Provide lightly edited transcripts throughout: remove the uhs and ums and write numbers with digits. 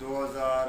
2000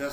10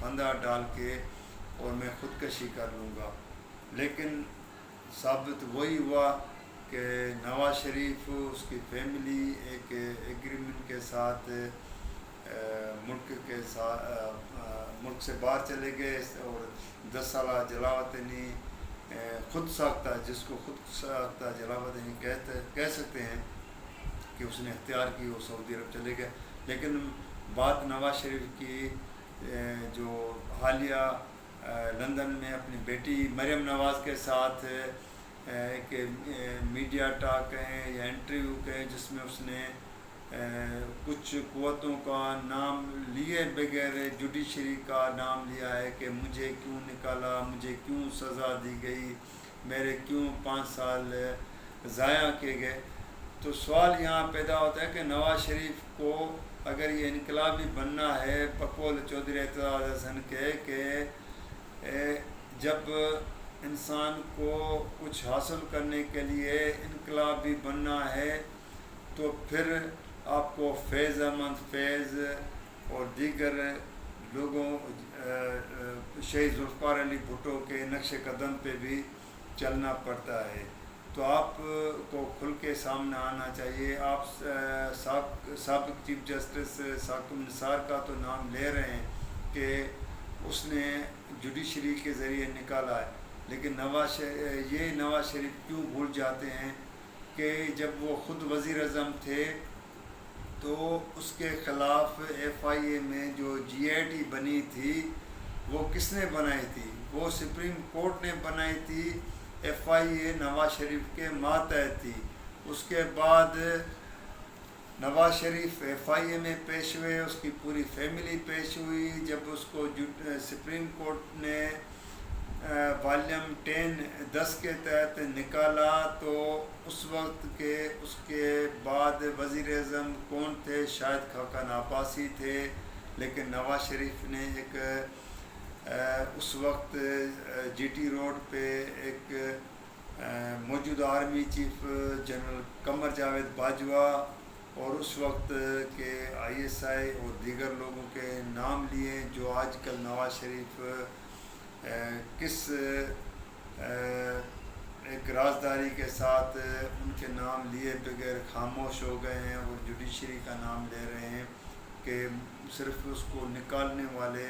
پھندا ڈال کے اور میں خودکشی کر لوں گا. لیکن ثابت وہی ہوا کہ نواز شریف اس کی فیملی ایک ایگریمنٹ کے ساتھ ملک سے باہر چلے گئے اور 10 سالہ جلاوطنی خود ساختہ، جس کو خود ساختہ جلاوطنی کہہ سکتے ہیں، کہ اس نے اختیار کی، وہ سعودی عرب چلے گئے. لیکن بات نواز شریف کی جو حالیہ لندن میں اپنی بیٹی مریم نواز کے ساتھ ایک میڈیا ٹاک کہیں یا انٹرویو کہیں، جس میں اس نے کچھ قوتوں کا نام لیے بغیر جوڈیشری کا نام لیا ہے کہ مجھے کیوں نکالا، مجھے کیوں سزا دی گئی، میرے کیوں 5 سال ضائع کیے گئے. تو سوال یہاں پیدا ہوتا ہے کہ نواز شریف کو اگر یہ انقلابی بننا ہے بقول چودھری اعتزاز احسن کے، کہ جب انسان کو کچھ حاصل کرنے کے لیے انقلابی بننا ہے تو پھر آپ کو فیض احمد فیض اور دیگر لوگوں شہید ذوالفقار علی بھٹو کے نقش قدم پہ بھی چلنا پڑتا ہے. تو آپ کو کھل کے سامنے آنا چاہیے. آپ سابق چیف جسٹس ثاقب نثار کا تو نام لے رہے ہیں کہ اس نے جوڈیشری کے ذریعے نکالا ہے، لیکن نواز شریف کیوں بھول جاتے ہیں کہ جب وہ خود وزیر اعظم تھے تو اس کے خلاف FIA میں جو GIT بنی تھی وہ کس نے بنائی تھی؟ وہ سپریم کورٹ نے بنائی تھی. FIA نواز شریف کے ماتحت تھی. اس کے بعد نواز شریف FIA میں پیش ہوئے، اس کی پوری فیملی پیش ہوئی. جب اس کو سپریم کورٹ نے والیوم 10 کے تحت نکالا تو اس وقت کے اس کے بعد وزیر اعظم کون تھے؟ شاید خاقان عباسی تھے. لیکن نواز شریف نے ایک اس وقت GT روڈ پہ ایک موجودہ army chief general Qamar Javed Bajwa اور اس وقت کے ISI اور دیگر لوگوں کے نام لیے، جو آج کل نواز شریف کس ایک رازداری کے ساتھ ان کے نام لیے بغیر خاموش ہو گئے ہیں اور جوڈیشری کا نام لے رہے ہیں کہ صرف اس کو نکالنے والے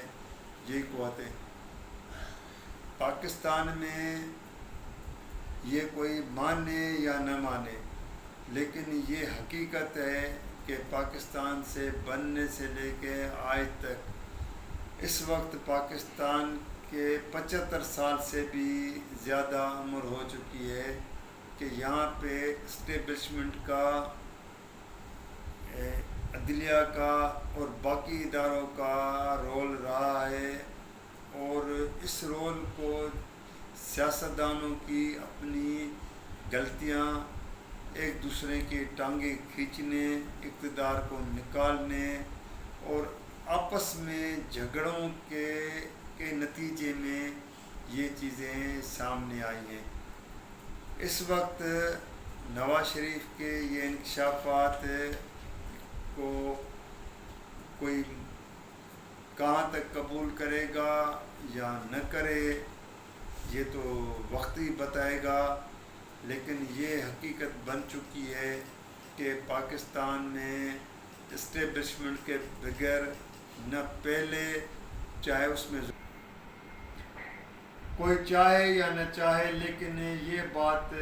یہی قوتیں. پاکستان میں یہ کوئی مانے یا نہ مانے، لیکن یہ حقیقت ہے کہ پاکستان سے بننے سے لے کے آج تک اس وقت پاکستان کے 75 سال سے بھی زیادہ عمر ہو چکی ہے کہ یہاں پہ اسٹیبلشمنٹ کا، عدلیہ کا اور باقی اداروں کا رول رہا ہے، اور اس رول کو سیاستدانوں کی اپنی غلطیاں، ایک دوسرے کی ٹانگیں کھینچنے، اقتدار کو نکالنے اور آپس میں جھگڑوں کے نتیجے میں یہ چیزیں سامنے آئی ہیں. اس وقت نواز شریف کے یہ انکشافات کو کوئی کہاں تک قبول کرے گا یا نہ کرے یہ تو وقت ہی بتائے گا، لیکن یہ حقیقت بن چکی ہے کہ پاکستان میں اسٹیبلشمنٹ کے بغیر نہ پہلے، چاہے اس میں کوئی چاہے یا نہ چاہے، لیکن یہ بات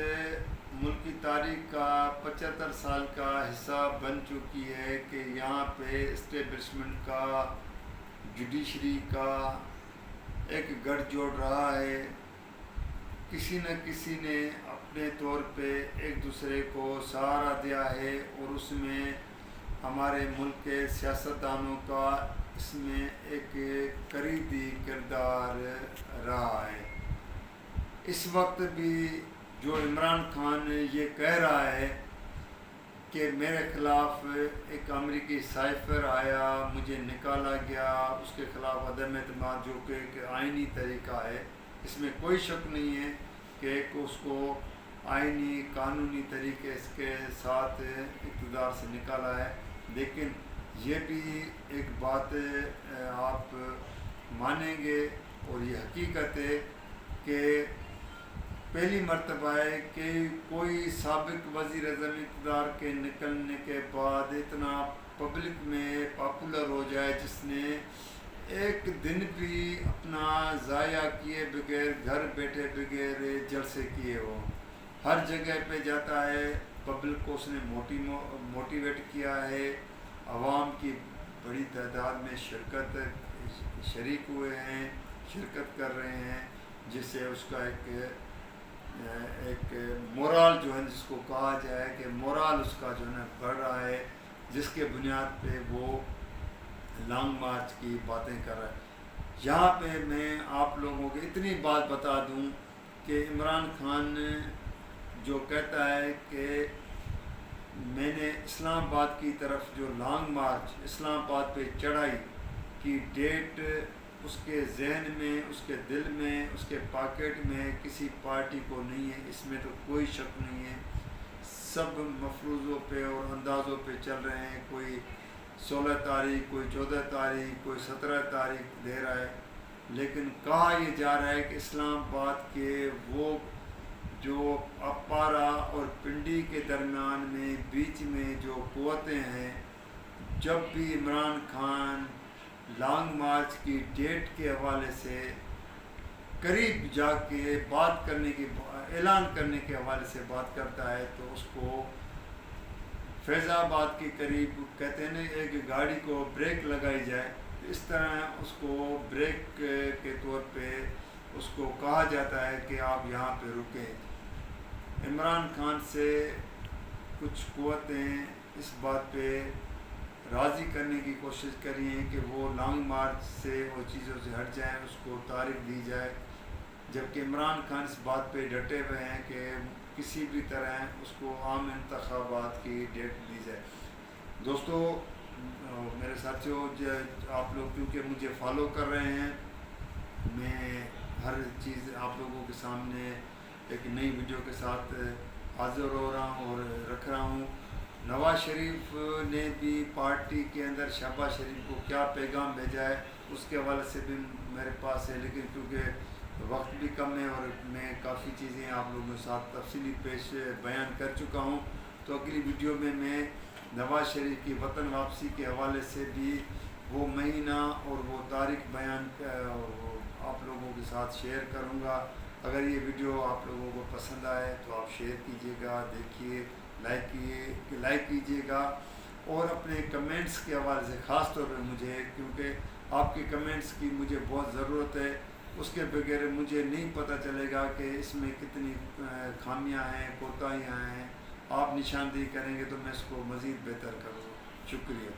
ملک کی تاریخ کا 75 سال کا حصہ بن چکی ہے کہ یہاں پہ اسٹیبلشمنٹ کا، جوڈیشری کا ایک گٹھ جوڑ رہا ہے. کسی نہ کسی نے اپنے طور پہ ایک دوسرے کو سہارا دیا ہے اور اس میں ہمارے ملک کے سیاستدانوں کا اس میں ایک کلیدی کردار رہا ہے. اس وقت بھی جو عمران خان یہ کہہ رہا ہے کہ میرے خلاف ایک امریکی سائفر آیا، مجھے نکالا گیا، اس کے خلاف عدم اعتماد جو کہ ایک آئینی طریقہ ہے، اس میں کوئی شک نہیں ہے کہ ایک اس کو آئینی قانونی طریقے کے ساتھ اقتدار سے نکالا ہے. لیکن یہ بھی ایک بات آپ مانیں گے اور یہ حقیقت ہے کہ پہلی مرتبہ ہے کہ کوئی سابق وزیر اعظم اقتدار کے نکلنے کے بعد اتنا پبلک میں پاپولر ہو جائے جس نے ایک دن بھی اپنا ضائع کیے بغیر گھر بیٹھے بغیر جلسے کیے ہو. ہر جگہ پہ جاتا ہے, پبلک کو اس نے موٹیویٹ کیا ہے, عوام کی بڑی تعداد میں شریک ہوئے ہیں, شرکت کر رہے ہیں, جس سے اس کا ایک مورال جو ہے جس کو کہا جائے کہ مورال اس کا جو ہے بڑھ رہا ہے, جس کے بنیاد پہ وہ لانگ مارچ کی باتیں کر رہا ہے. یہاں پہ میں آپ لوگوں کو اتنی بات بتا دوں کہ عمران خان جو کہتا ہے کہ میں نے اسلام آباد کی طرف جو لانگ مارچ اسلام آباد پہ چڑھائی کی ڈیٹ اس کے ذہن میں, اس کے دل میں, اس کے پاکٹ میں کسی پارٹی کو نہیں ہے, اس میں تو کوئی شک نہیں ہے. سب مفروضوں پہ اور اندازوں پہ چل رہے ہیں, کوئی 16 تاریخ, کوئی 14 تاریخ, کوئی 17 تاریخ دے رہا ہے. لیکن کہا یہ جا رہا ہے کہ اسلام آباد کے وہ جو اپارا اور پنڈی کے درمیان میں بیچ میں جو قوتیں ہیں, جب بھی عمران خان لانگ مارچ کی ڈیٹ کے حوالے سے قریب جا کے بات کرنے کی اعلان کرنے کے حوالے سے بات کرتا ہے تو اس کو فیض آباد کے قریب کہتے ہیں ایک گاڑی کو بریک لگائی جائے, اس طرح اس کو بریک کے طور پہ اس کو کہا جاتا ہے کہ آپ یہاں پہ رکیں. عمران خان سے کچھ قوتیں اس بات پہ راضی کرنے کی کوشش کری ہیں کہ وہ لانگ مارچ سے وہ چیزوں سے ہٹ جائیں, اس کو تاریخ دی جائے, جبکہ عمران خان اس بات پہ ڈٹے ہوئے ہیں کہ کسی بھی طرح اس کو عام انتخابات کی ڈیٹ دی جائے. دوستو, میرے ساتھیوں, آپ لوگ کیونکہ مجھے فالو کر رہے ہیں, میں ہر چیز آپ لوگوں کے سامنے ایک نئی ویڈیو کے ساتھ حاضر ہو رہا ہوں اور رکھ رہا ہوں. نواز شریف نے بھی پارٹی کے اندر شہباز شریف کو کیا پیغام بھیجا ہے اس کے حوالے سے بھی میرے پاس ہے, لیکن کیونکہ وقت بھی کم ہے اور میں کافی چیزیں آپ لوگوں کے ساتھ تفصیلی بیان کر چکا ہوں, تو اگلی ویڈیو میں نواز شریف کی وطن واپسی کے حوالے سے بھی وہ مہینہ اور وہ تاریخ بیان آپ لوگوں کے ساتھ شیئر کروں گا. اگر یہ ویڈیو آپ لوگوں کو پسند آئے تو آپ شیئر کیجیے گا, دیکھیے, لائک کیجیے گا, اور اپنے کمنٹس کے حوالے سے خاص طور پہ مجھے, کیونکہ آپ کے کمنٹس کی مجھے بہت ضرورت ہے, اس کے بغیر مجھے نہیں پتہ چلے گا کہ اس میں کتنی خامیاں ہیں, کوتاہیاں ہیں. آپ نشاندہی کریں گے تو میں اس کو مزید بہتر کروں. شکریہ.